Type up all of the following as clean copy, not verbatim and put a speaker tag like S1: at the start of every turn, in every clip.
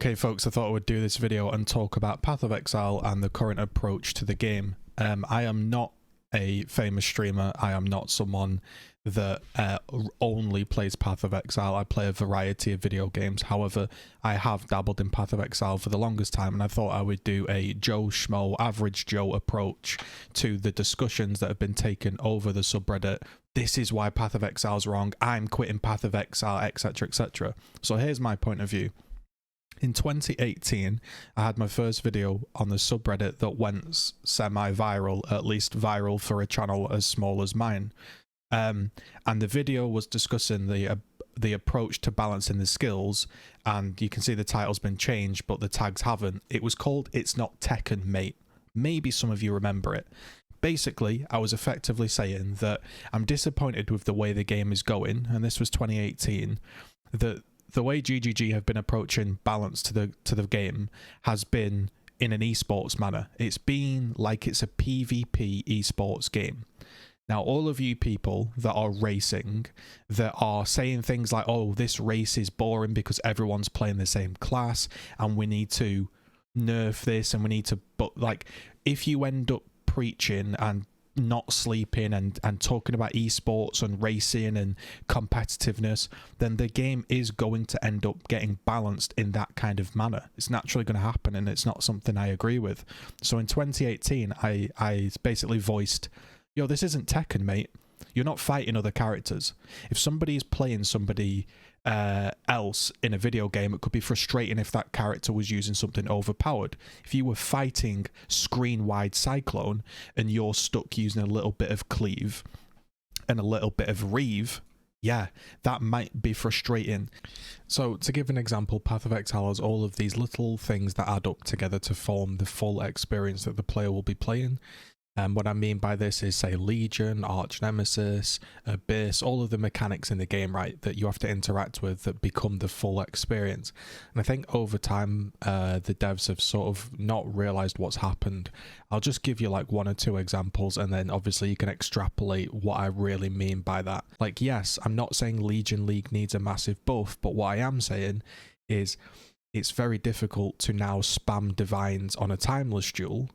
S1: Okay folks, I thought I would do this video and talk about Path of Exile and the current approach to the game. I am not a famous streamer. I am not someone that only plays Path of Exile. I play a variety of video games. However, I have dabbled in Path of Exile for the longest time, and I thought I would do a Joe Schmo, average Joe approach to the discussions that have been taken over the subreddit. This is why Path of Exile is wrong. I'm quitting Path of Exile, etc, etc. So here's my point of view. In 2018, I had my first video on the subreddit that went semi-viral, at least viral for a channel as small as mine. And the video was discussing the approach to balancing the skills, and you can see the title's been changed, but the tags haven't. It was called It's Not Tekken, Mate. Maybe some of you remember it. Basically, I was effectively saying that I'm disappointed with the way the game is going, and this was 2018, that the way GGG have been approaching balance to the game has been in an esports manner. It's been like it's a PvP esports game. Now, all of you people that are racing, that are saying things like, oh, this race is boring because everyone's playing the same class and we need to nerf this and we need to, but like, if you end up preaching and not sleeping and talking about esports and racing and competitiveness, then the game is going to end up getting balanced in that kind of manner. It's naturally going to happen, and it's not something I agree with. So in 2018, I basically voiced, yo, this isn't Tekken, mate. You're not fighting other characters. If somebody is playing somebody else in a video game, it could be frustrating if that character was using something overpowered. If you were fighting screen-wide Cyclone and you're stuck using a little bit of cleave and a little bit of reave, yeah, that might be frustrating. So to give an example, Path of Exile has all of these little things that add up together to form the full experience that the player will be playing. And what I mean by this is, say, Legion, Arch Nemesis, Abyss, all of the mechanics in the game, right, that you have to interact with that become the full experience. And I think over time, the devs have sort of not realized what's happened. I'll just give you like one or two examples, and then obviously you can extrapolate what I really mean by that. Like, yes, I'm not saying Legion League needs a massive buff, but what I am saying is it's very difficult to now spam divines on a timeless duel.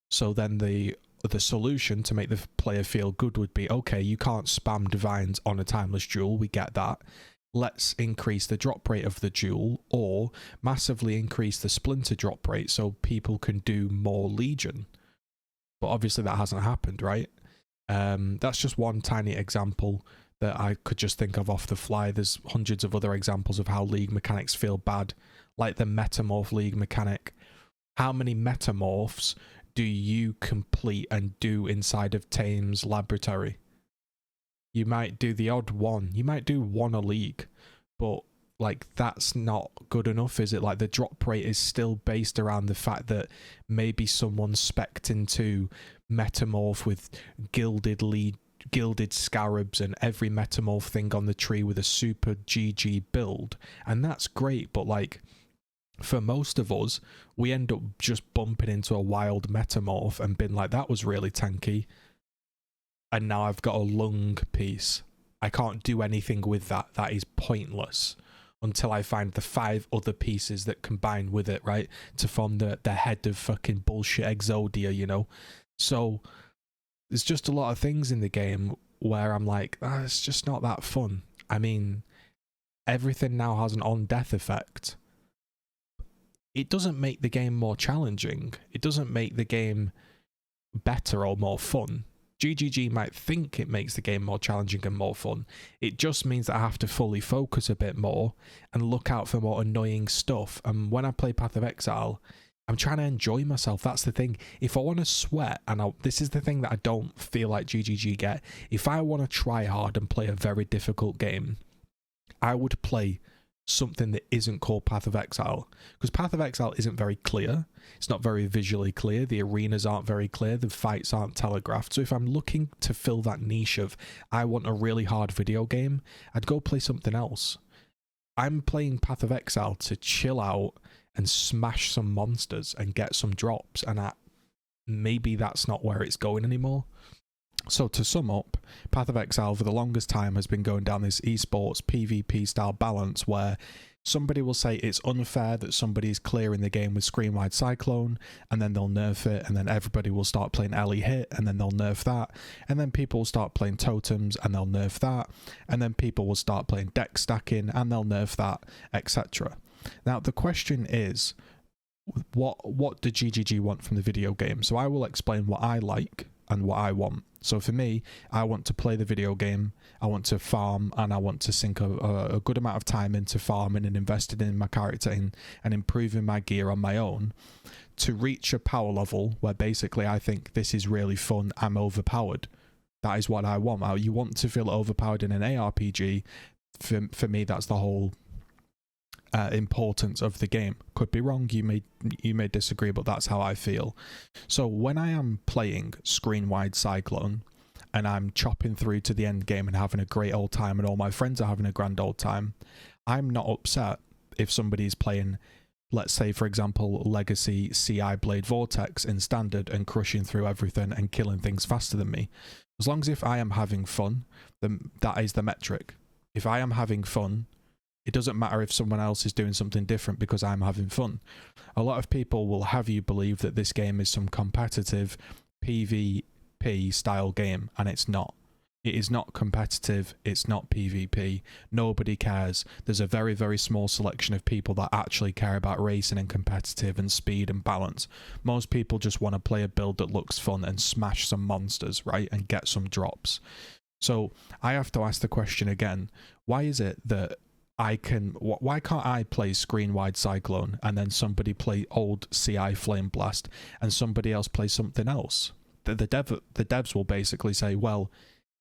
S1: So then the solution to make the player feel good would be, okay, you can't spam divines on a timeless duel, we get that. Let's increase the drop rate of the duel, or massively increase the splinter drop rate so people can do more Legion. But obviously that hasn't happened, right? That's just one tiny example that I could just think of off the fly. There's hundreds of other examples of how League mechanics feel bad, like the Metamorph League mechanic. How many Metamorphs do you complete and do inside of Tame's laboratory? You might do the odd one. You might do one a league, but like, that's not good enough, is it? Like, the drop rate is still based around the fact that maybe someone's spec'd into Metamorph with gilded scarabs and every Metamorph thing on the tree with a super GG build, and that's great, but like, for most of us, we end up just bumping into a wild Metamorph and being like, that was really tanky, and now I've got a lung piece. I can't do anything with that. That is pointless until I find the 5 other pieces that combine with it, right, to form the head of fucking bullshit Exodia, you know? So there's just a lot of things in the game where I'm like, it's just not that fun. I mean, everything now has an on-death effect. It doesn't make the game more challenging. It doesn't make the game better or more fun. GGG might think it makes the game more challenging and more fun. It just means that I have to fully focus a bit more and look out for more annoying stuff. And when I play Path of Exile, I'm trying to enjoy myself. That's the thing. If I want to sweat, and this is the thing that I don't feel like GGG get, if I want to try hard and play a very difficult game, I would play something that isn't called Path of Exile, because Path of Exile isn't very clear. It's not very visually clear. The arenas aren't very clear. The fights aren't telegraphed. So if I'm looking to fill that niche of, I want a really hard video game, I'd go play something else. I'm playing Path of Exile to chill out and smash some monsters and get some drops, and maybe that's not where it's going anymore. So to sum up, Path of Exile for the longest time has been going down this esports PvP style balance where Somebody will say it's unfair that somebody is clearing the game with screen-wide cyclone, and then they'll nerf it, and then everybody will start playing LE hit, and then they'll nerf that, and then people will start playing totems, and they'll nerf that, and then people will start playing deck stacking, and they'll nerf that, etc. Now the question is, what do GGG want from the video game? So I will explain what I like and what I want. So for me, I want to play the video game, I want to farm, and I want to sink a good amount of time into farming and investing in my character and improving my gear on my own to reach a power level where basically I think this is really fun, I'm overpowered. That is what I want. You want to feel overpowered in an ARPG. For me, that's the whole importance of the game. Could be wrong, you may disagree, but that's how I feel. So when I am playing screen-wide cyclone and I'm chopping through to the end game and having a great old time and all my friends are having a grand old time, I'm not upset if somebody's playing, let's say for example, Legacy CI Blade Vortex in standard and crushing through everything and killing things faster than me. As long as if I am having fun, then that is the metric. If I am having fun, it doesn't matter if someone else is doing something different because I'm having fun. A lot of people will have you believe that this game is some competitive PvP style game, and it's not. It is not competitive, it's not PvP, nobody cares. There's a very, very small selection of people that actually care about racing and competitive and speed and balance. Most people just want to play a build that looks fun and smash some monsters, right, and get some drops. So I have to ask the question again, why is it that why can't I play screen-wide cyclone and then somebody play old CI flame blast and somebody else play something else? The devs will basically say, well,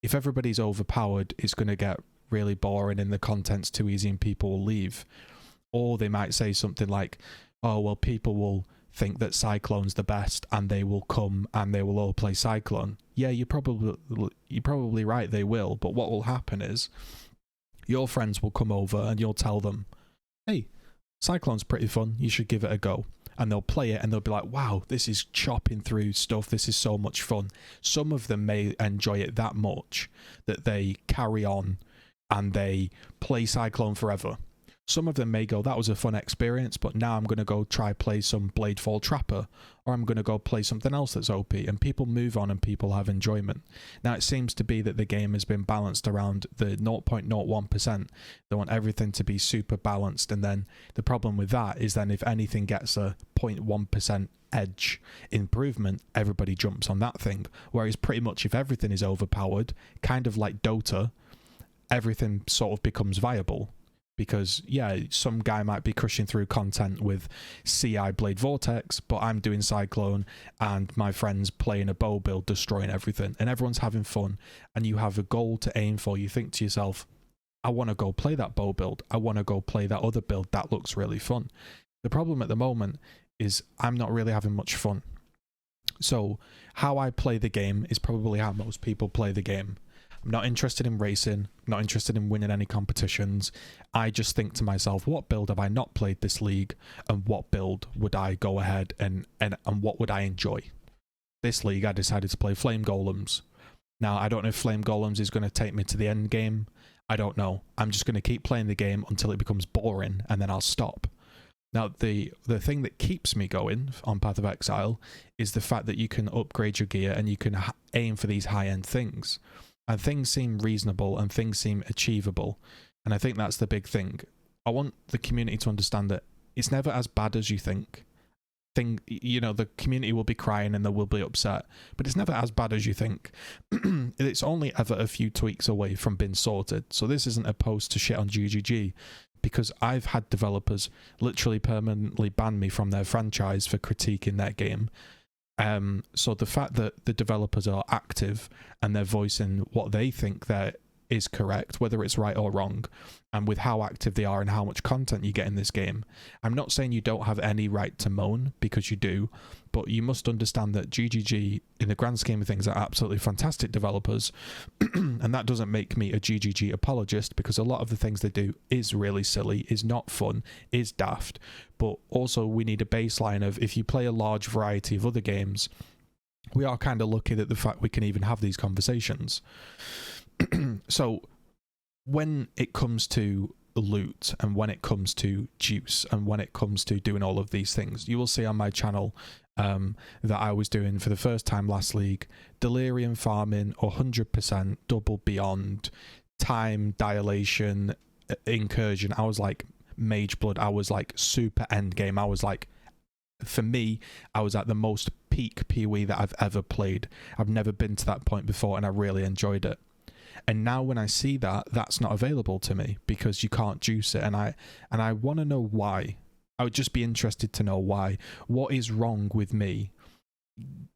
S1: if everybody's overpowered, it's going to get really boring and the content's too easy and people will leave. Or they might say something like, oh, well, people will think that Cyclone's the best and they will come and they will all play Cyclone. Yeah, you're probably right, they will, but what will happen is your friends will come over and you'll tell them, hey, Cyclone's pretty fun, you should give it a go. And they'll play it and they'll be like, wow, this is chopping through stuff, this is so much fun. Some of them may enjoy it that much that they carry on and they play Cyclone forever. Some of them may go, that was a fun experience, but now I'm going to go try play some Bladefall Trapper, or I'm going to go play something else that's OP, and people move on and people have enjoyment. Now it seems to be that the game has been balanced around the 0.01%. They want everything to be super balanced, and then the problem with that is then if anything gets a 0.1% edge improvement, everybody jumps on that thing. Whereas pretty much if everything is overpowered, kind of like Dota, everything sort of becomes viable. Because, yeah, some guy might be crushing through content with CI Blade Vortex, but I'm doing Cyclone and my friend's playing a bow build, destroying everything, and everyone's having fun, and you have a goal to aim for. You think to yourself, I want to go play that bow build. I want to go play that other build. That looks really fun. The problem at the moment is I'm not really having much fun. So how I play the game is probably how most people play the game. I'm not interested in racing, not interested in winning any competitions. I just think to myself, what build have I not played this league, and what build would I go ahead and what would I enjoy? This league I decided to play Flame Golems. Now I don't know if Flame Golems is going to take me to the end game. I don't know. I'm just going to keep playing the game until it becomes boring and then I'll stop. Now the thing that keeps me going on Path of Exile is the fact that you can upgrade your gear and you can aim for these high-end things. And things seem reasonable and things seem achievable. And I think that's the big thing. I want the community to understand that it's never as bad as you think. You know, the community will be crying and they will be upset, but it's never as bad as you think. It's only ever a few tweaks away from being sorted. So this isn't a post to shit on GGG, because I've had developers literally permanently ban me from their franchise for critiquing their game. So the fact that the developers are active and they're voicing what they think that is correct, whether it's right or wrong, and with how active they are and how much content you get in this game, I'm not saying you don't have any right to moan, because you do, but you must understand that GGG, in the grand scheme of things, are absolutely fantastic developers, and that doesn't make me a GGG apologist, because a lot of the things they do is really silly, is not fun, is daft, but also we need a baseline of, if you play a large variety of other games, we are kind of lucky that the fact we can even have these conversations. So when it comes to loot and when it comes to juice and when it comes to doing all of these things. You will see on my channel that I was doing for the first time last league delirium farming 100%, double beyond, time dilation, incursion. I was like mage blood, I was like super end game. I was like, for me, I was at the most peak PoE that I've ever played. I've never been to that point before and I really enjoyed it. And now when I see that, that's not available to me because you can't juice it, and I want to know why. I would just be interested to know why. What is wrong with me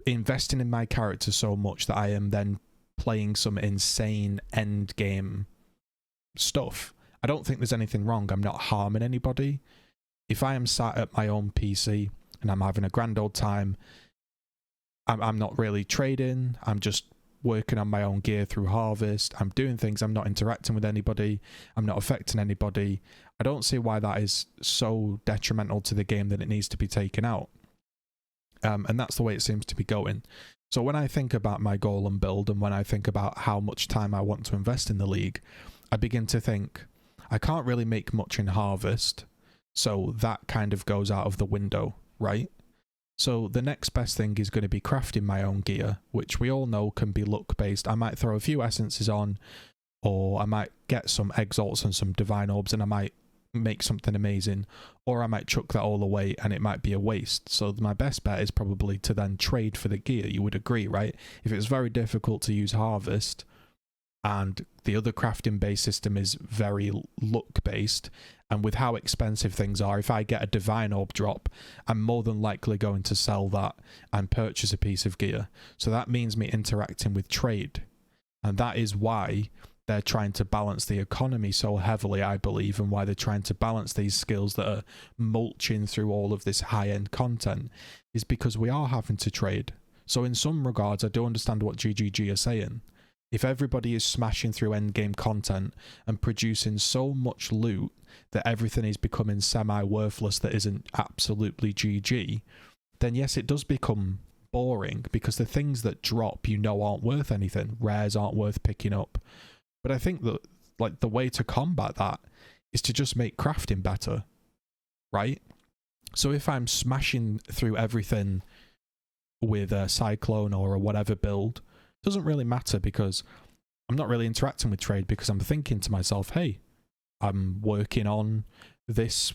S1: investing in my character so much that I am then playing some insane end game stuff? I don't think there's anything wrong. I'm not harming anybody. If I am sat at my own PC and I'm having a grand old time, I'm not really trading. I'm just working on my own gear through harvest. I'm doing things. I'm not interacting with anybody. I'm not affecting anybody. I don't see why that is so detrimental to the game that it needs to be taken out. And that's the way it seems to be going. So when I think about my goal and build, and when I think about how much time I want to invest in the league, I begin to think I can't really make much in harvest. So that kind of goes out of the window, right? So the next best thing is going to be crafting my own gear, which we all know can be luck based. I might throw a few essences on, or I might get some exalts and some divine orbs and I might make something amazing, or I might chuck that all away and it might be a waste. So my best bet is probably to then trade for the gear. You would agree, right? If it's very difficult to use harvest and the other crafting based system is very luck based, and with how expensive things are, if I get a divine orb drop, I'm more than likely going to sell that and purchase a piece of gear. So that means me interacting with trade. And that is why they're trying to balance the economy so heavily, I believe, and why they're trying to balance these skills that are mulching through all of this high-end content, is because we are having to trade. So in some regards, I do understand what GGG are saying. If everybody is smashing through endgame content and producing so much loot that everything is becoming semi-worthless that isn't absolutely GG, then yes, it does become boring because the things that drop, you know, aren't worth anything. Rares aren't worth picking up. But I think that like the way to combat that is to just make crafting better, right? So if I'm smashing through everything with a Cyclone or a whatever build, it doesn't really matter because I'm not really interacting with trade because I'm thinking to myself, hey, I'm working on this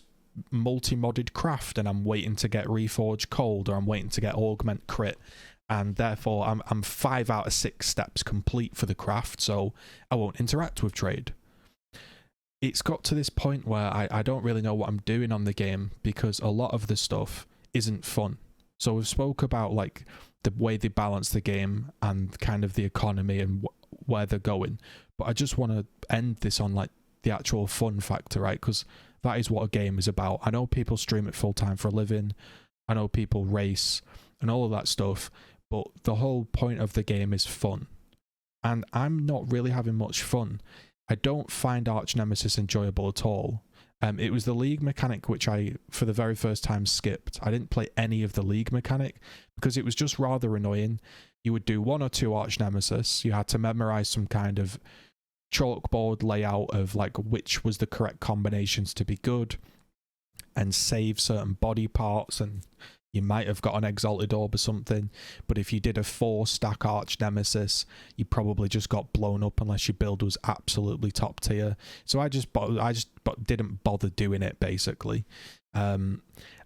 S1: multi-modded craft and I'm waiting to get Reforged Cold, or I'm waiting to get Augment Crit, and therefore I'm 5 out of 6 steps complete for the craft, so I won't interact with trade. It's got to this point where I don't really know what I'm doing on the game because a lot of the stuff isn't fun. So we've spoke about like the way they balance the game and kind of the economy and where they're going, but I just want to end this on like the actual fun factor, right? Because that is what a game is about. I know people stream it full time for a living, I know people race and all of that stuff, but the whole point of the game is fun, and I'm not really having much fun. I don't find Arch Nemesis enjoyable at all. It was the league mechanic which I, for the very first time, skipped. I didn't play any of the league mechanic because it was just rather annoying. You would do 1 or 2 Arch Nemesis. You had to memorize some kind of chalkboard layout of like which was the correct combinations to be good, and save certain body parts, and you might have got an exalted orb or something. But if you did a 4-stack Arch Nemesis, you probably just got blown up unless your build was absolutely top tier. So I just didn't bother doing it basically. And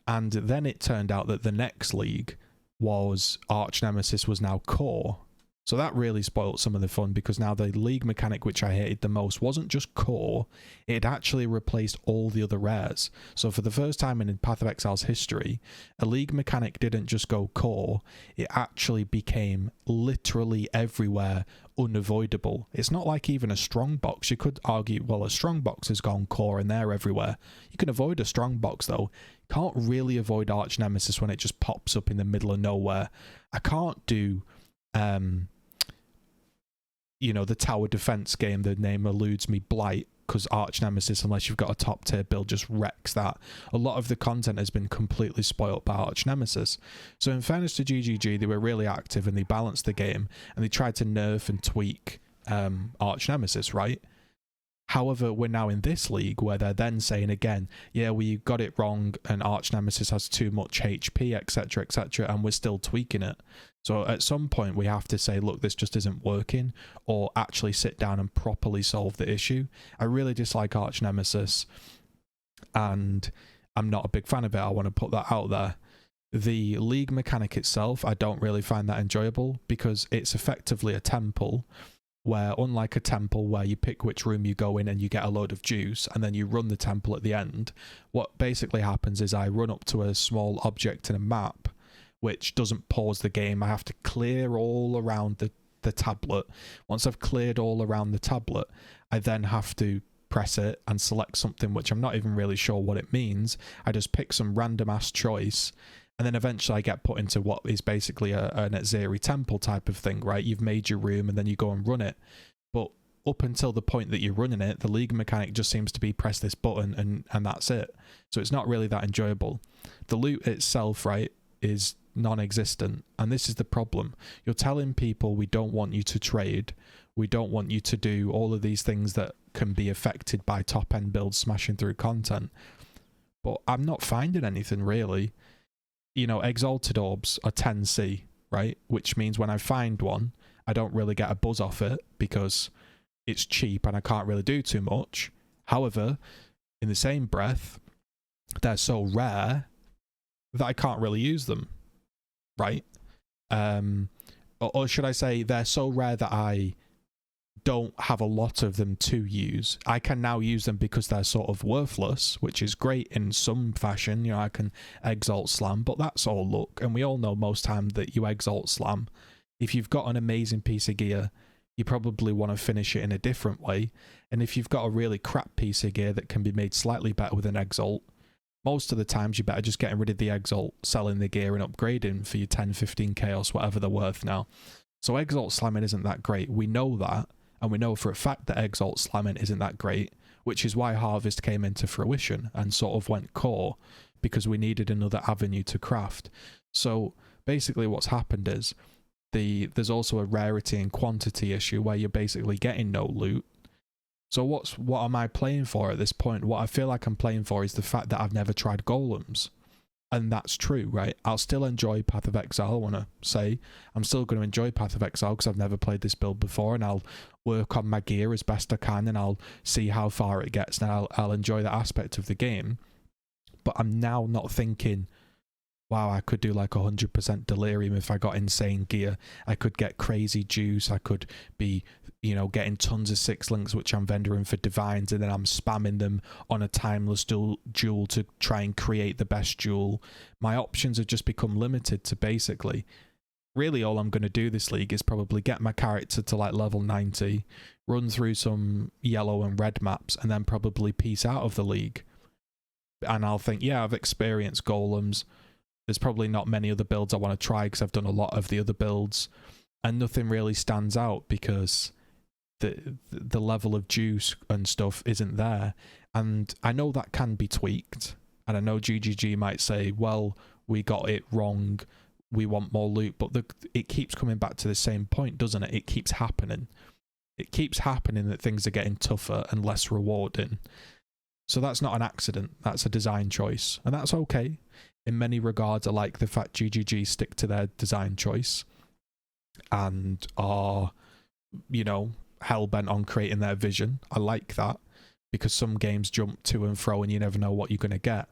S1: then it turned out that the next league was Arch Nemesis was now core. So that really spoiled some of the fun because now the league mechanic which I hated the most wasn't just core, it actually replaced all the other rares. So for the first time in Path of Exile's history, a league mechanic didn't just go core, it actually became literally everywhere unavoidable. It's not like even a strong box. You could argue, well, a strong box has gone core and they're everywhere. You can avoid a strong box though. You can't really avoid Arch Nemesis when it just pops up in the middle of nowhere. I can't do you know, the tower defense game, the name eludes me, Blight, because Arch Nemesis, unless you've got a top tier build, just wrecks that. A lot of the content has been completely spoilt by Arch Nemesis. So in fairness to GGG, they were really active and they balanced the game and they tried to nerf and tweak Arch Nemesis, right? However, we're now in this league where they're then saying again, yeah, we got it wrong and Arch Nemesis has too much HP, etc., etc., and we're still tweaking it. So at some point we have to say, look, this just isn't working, or actually sit down and properly solve the issue. I really dislike Arch Nemesis, and I'm not a big fan of it. I want to put that out there. The league mechanic itself, I don't really find that enjoyable, because it's effectively a temple, where unlike a temple where you pick which room you go in and you get a load of juice and then you run the temple at the end, what basically happens is I run up to a small object in a map which doesn't pause the game. I have to clear all around the tablet. Once I've cleared all around the tablet, I then have to press it and select something which I'm not even really sure what it means. I just pick some random ass choice, and then eventually I get put into what is basically an GGZII temple type of thing, right? You've made your room and then you go and run it. But up until the point that you're running it, the league mechanic just seems to be press this button and that's it. So it's not really that enjoyable. The loot itself, right, is non-existent. And this is the problem. You're telling people we don't want you to trade. We don't want you to do all of these things that can be affected by top-end builds smashing through content. But I'm not finding anything really. You know, exalted orbs are 10C, right? Which means when I find one, I don't really get a buzz off it because it's cheap and I can't really do too much. However, in the same breath, they're so rare that I can't really use them, right? Or should I say they're so rare that I don't have a lot of them to use. I can now use them because they're sort of worthless, which is great in some fashion. You know, I can exalt slam, but that's all luck. And we all know most time that you exalt slam, if you've got an amazing piece of gear, you probably want to finish it in a different way. And if you've got a really crap piece of gear that can be made slightly better with an exalt, most of the times you're better just getting rid of the exalt, selling the gear and upgrading for your 10, 15 chaos, whatever they're worth now. So exalt slamming isn't that great. We know that. And we know for a fact that exalt slamming isn't that great, which is why Harvest came into fruition and sort of went core, because we needed another avenue to craft. So basically what's happened is there's also a rarity and quantity issue where you're basically getting no loot. So what am I playing for at this point? What I feel like I'm playing for is the fact that I've never tried golems. And that's true, right? I'll still enjoy Path of Exile, I want to say. I'm still going to enjoy Path of Exile because I've never played this build before, and I'll work on my gear as best I can, and I'll see how far it gets, and I'll enjoy that aspect of the game. But I'm now not thinking, wow, I could do like 100% delirium if I got insane gear. I could get crazy juice. I could be, you know, getting tons of 6 links, which I'm vendoring for divines, and then I'm spamming them on a timeless duel to try and create the best duel. My options have just become limited to basically, really all I'm going to do this league is probably get my character to like level 90, run through some yellow and red maps, and then probably peace out of the league. And I'll think, yeah, I've experienced golems. There's probably not many other builds I want to try because I've done a lot of the other builds, and nothing really stands out because the level of juice and stuff isn't there. And I know that can be tweaked, and I know GGG might say, well, we got it wrong, we want more loot, but it keeps coming back to the same point, doesn't it? It keeps happening. It keeps happening that things are getting tougher and less rewarding. So that's not an accident, that's a design choice, and that's okay. In many regards, I like the fact GGG stick to their design choice and are, you know, hell-bent on creating their vision. I like that, because some games jump to and fro and you never know what you're going to get.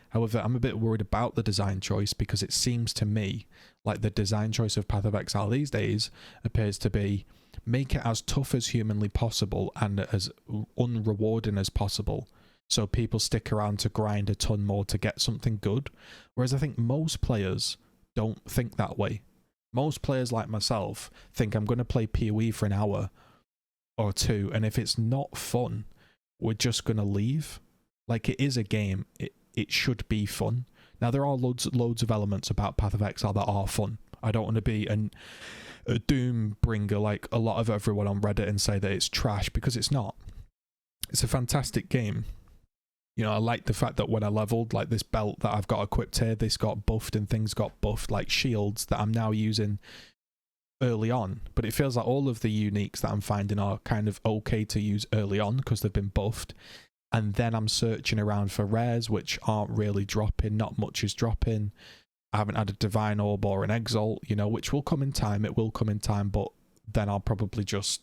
S1: However, I'm a bit worried about the design choice, because it seems to me like the design choice of Path of Exile these days appears to be make it as tough as humanly possible and as unrewarding as possible, so people stick around to grind a ton more to get something good. Whereas I think most players don't think that way. Most players like myself think I'm going to play PoE for an hour or two, and if it's not fun, we're just going to leave. Like, it is a game. It should be fun. Now, there are loads of elements about Path of Exile that are fun. I don't want to be a doom bringer like a lot of everyone on Reddit and say that it's trash, because it's not. It's a fantastic game. You know, I like the fact that when I leveled, like this belt that I've got equipped here, this got buffed and things got buffed, like shields that I'm now using early on, but it feels like all of the uniques that I'm finding are kind of okay to use early on because they've been buffed, and then I'm searching around for rares which aren't really dropping, not much is dropping. I haven't had a Divine Orb or an Exile, you know, which will come in time, it will come in time, but then I'll probably just,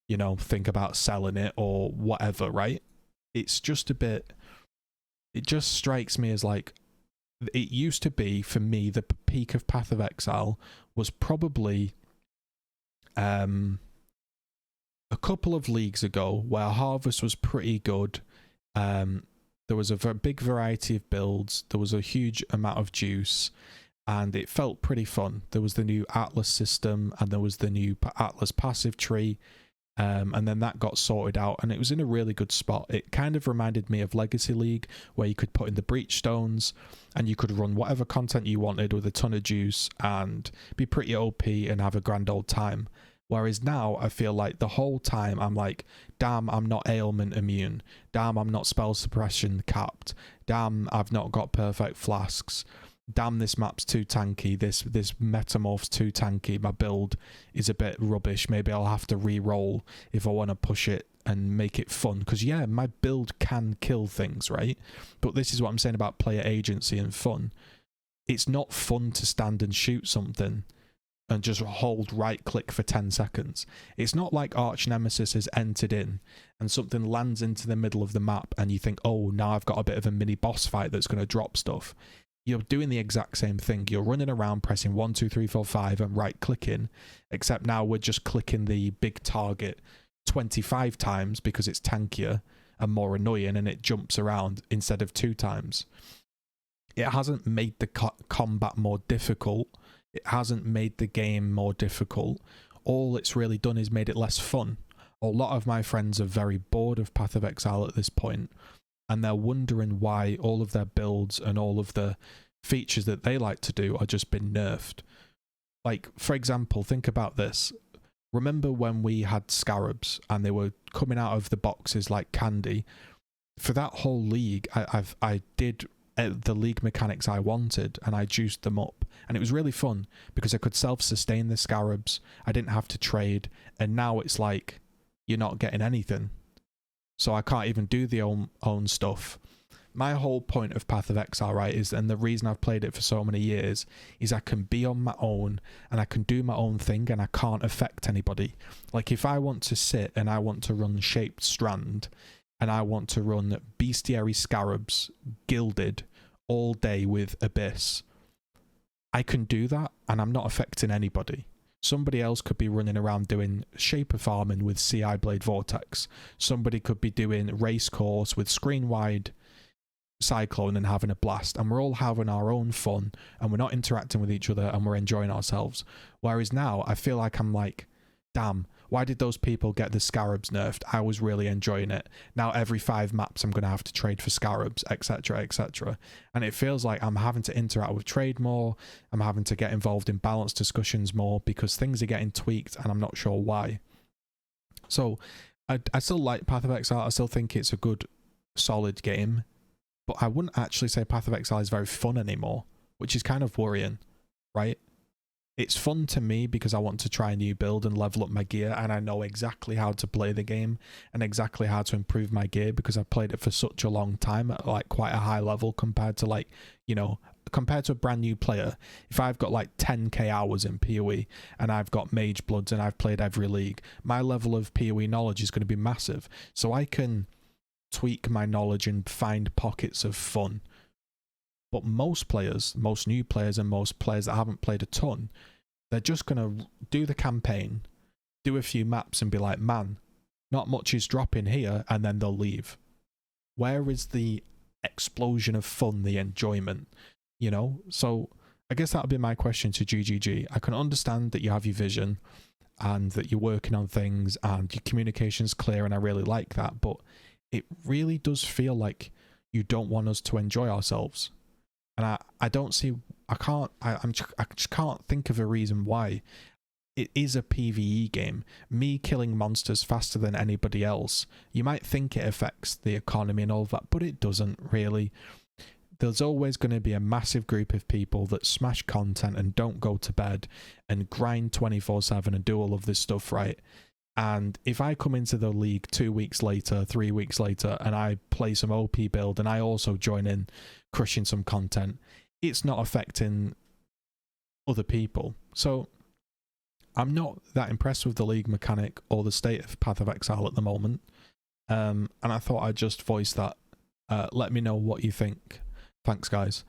S1: you know, think about selling it or whatever, right? It's just a bit, it just strikes me as like, it used to be, for me, the peak of Path of Exile was probably a couple of leagues ago where Harvest was pretty good. There was a big variety of builds, there was a huge amount of juice, and it felt pretty fun. There was the new Atlas system, and there was the new Atlas passive tree, and then that got sorted out, and it was in a really good spot. It kind of reminded me of Legacy League, where you could put in the breach stones, and you could run whatever content you wanted with a ton of juice, and be pretty OP and have a grand old time. Whereas now, I feel like the whole time I'm like, damn, I'm not ailment immune. Damn, I'm not spell suppression capped. Damn, I've not got perfect flasks. Damn, this map's too tanky. This metamorph's too tanky. My build is a bit rubbish. Maybe I'll have to re-roll if I want to push it and make it fun. Because, yeah, my build can kill things, right? But this is what I'm saying about player agency and fun. It's not fun to stand and shoot something and just hold right click for 10 seconds. It's not like Arch Nemesis has entered in and something lands into the middle of the map and you think, oh, now I've got a bit of a mini boss fight that's going to drop stuff. You're doing the exact same thing. You're running around pressing 1, 2, 3, 4, 5 and right clicking, except now we're just clicking the big target 25 times because it's tankier and more annoying and it jumps around instead of 2 times. It hasn't made the combat more difficult. It hasn't made the game more difficult. All it's really done is made it less fun. A lot of my friends are very bored of Path of Exile at this point, and they're wondering why all of their builds and all of the features that they like to do are just been nerfed. Like, for example, think about this. Remember when we had scarabs and they were coming out of the boxes like candy? For that whole league, I did the league mechanics I wanted and I juiced them up, and it was really fun because I could self-sustain the scarabs. I didn't have to trade, and now it's like you're not getting anything, so I can't even do the own stuff. My whole point of Path of Exile, right, is, and the reason I've played it for so many years, is I can be on my own and I can do my own thing and I can't affect anybody. Like, if I want to sit and I want to run Shaped Strand and I want to run Bestiary Scarabs Gilded all day with Abyss, I can do that and I'm not affecting anybody. Somebody else could be running around doing Shaper Farming with CI Blade Vortex. Somebody could be doing Race Course with Screen Wide Cyclone and having a blast, and we're all having our own fun and we're not interacting with each other and we're enjoying ourselves. Whereas now I feel like I'm like, damn, why did those people get the scarabs nerfed? I was really enjoying it. Now every 5 maps I'm going to have to trade for scarabs, etc, etc. And it feels like I'm having to interact with trade more. I'm having to get involved in balance discussions more because things are getting tweaked and I'm not sure why. So I still like Path of Exile. I still think it's a good, solid game. But I wouldn't actually say Path of Exile is very fun anymore, which is kind of worrying, right? It's fun to me because I want to try a new build and level up my gear, and I know exactly how to play the game and exactly how to improve my gear because I've played it for such a long time at like quite a high level compared to, like, you know, compared to a brand new player. If I've got like 10k hours in PoE and I've got Mage Bloods and I've played every league, my level of PoE knowledge is going to be massive. So I can tweak my knowledge and find pockets of fun. But most players, most new players and most players that haven't played a ton, they're just going to do the campaign, do a few maps and be like, man, not much is dropping here, and then they'll leave. Where is the explosion of fun, the enjoyment, you know? So I guess that would be my question to GGG. I can understand that you have your vision and that you're working on things and your communication's clear, and I really like that, but it really does feel like you don't want us to enjoy ourselves. And I don't see, I just can't think of a reason why. It is a PvE game. Me killing monsters faster than anybody else, you might think it affects the economy and all of that, but it doesn't really. there's always going to be a massive group of people that smash content and don't go to bed and grind 24/7 and do all of this stuff, right? And if I come into the league 2 weeks later, 3 weeks later, and I play some OP build and I also join in crushing some content, it's not affecting other people. So I'm not that impressed with the league mechanic or the state of Path of Exile at the moment. And I thought I'd just voice that. Let me know what you think. Thanks, guys.